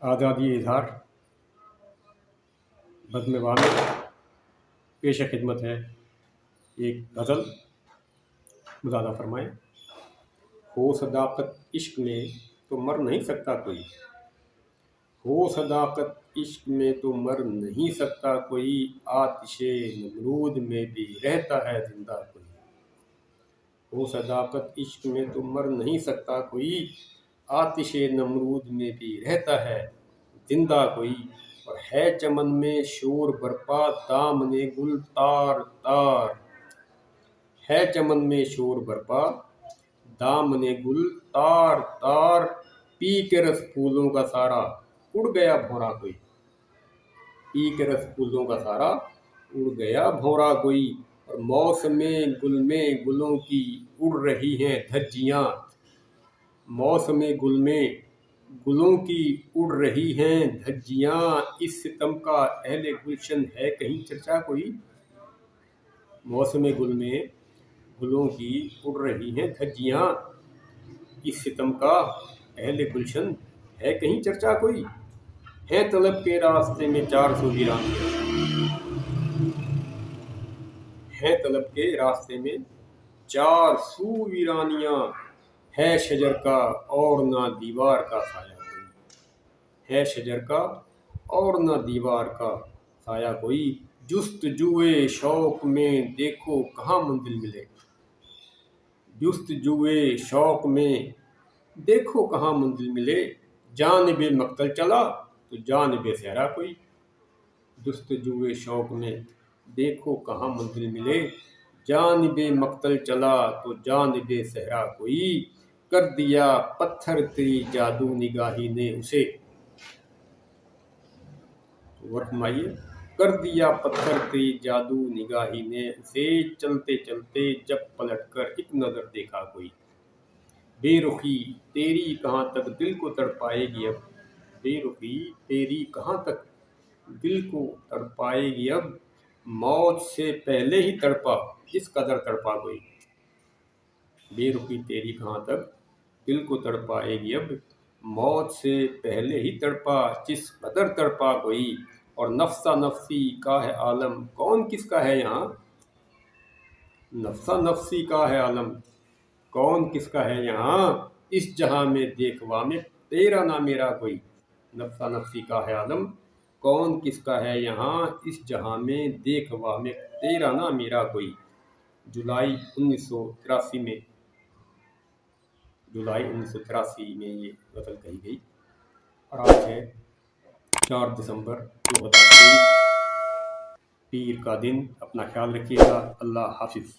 आज़ादी इजहार बज़्म वामिद पेश खिदमत है एक गज़ल। मुलाज़ा फरमाएं। हो सदाकत इश्क में तो मर नहीं सकता कोई, हो सदाकत इश्क में तो मर नहीं सकता कोई, आतिशे नमरूद में भी रहता है जिंदा कोई। हो सदाकत इश्क में तो मर नहीं सकता कोई, आतिशे नमरूद में भी रहता है जिंदा कोई। और है चमन में शोर बरपा दामने गुल तार तार, है चमन में शोर बरपा दामने गुल तार तार, पी के रस फूलों का सारा उड़ गया भौरा कोई, पी के रस फूलों का सारा उड़ गया भौरा कोई। और मौसमे गुल में गुलों की उड़ रही हैं धज्जियाँ, मौसमे गुल में गुलों की उड़ रही हैं धज्जियाँ, इस सितम का अहले गुलशन है कहीं चर्चा कोई। मौसमे गुल में गुलों की उड़ रही हैं धज्जियाँ, इस सितम का अहले गुलशन है कहीं चर्चा कोई। है तलब के रास्ते में 400 वीरानियाँ, है तलब के रास्ते में 400 वीरानियाँ, है शजर का और ना दीवार का साया कोई, है शजर का और ना दीवार का साया कोई। जुस्तजुए शौक में देखो कहाँ मंजिल मिले, जुस्तजुए शौक में देखो कहाँ मंजिल मिले, जानिबे मक्तल चला तो जानिबे सहरा कोई। जुस्तजुए शौक में देखो कहाँ मंजिल मिले, जानिबे मक्तल चला तो जानिबे सहरा कोई। कर दिया पत्थर तेरी जादू निगाही ने उसे, फरमाइए। कर दिया पत्थर तेरी जादू निगाही ने उसे, चलते चलते जब पलट कर एक नजर देखा कोई। बेरुखी तेरी कहाँ तक दिल को तड़पाएगी अब, बेरुखी तेरी कहाँ तक दिल को तड़पाएगी अब, मौत से पहले ही तड़पा जिस कदर तड़पा कोई। बेरुखी तेरी कहाँ तक दिल को तड़पाएगी अब, मौत से पहले ही तड़पा जिस कदर तड़पा कोई। और नफ्सा नफ्सी का है आलम कौन किसका है यहाँ, नफ्सा नफ्सी का है आलम कौन किसका है यहाँ, इस जहां में देखवा में तेरा ना मेरा कोई। नफ्सा नफ्सी का है आलम कौन किसका है यहाँ, इस जहां में देखवा में तेरा ना मेरा कोई। जुलाई 1983 में, जुलाई 1983 में ये गज़ल कही गई। और आज है 4 दिसंबर 2023, पीर का दिन। अपना ख्याल रखिएगा। अल्लाह हाफिज़।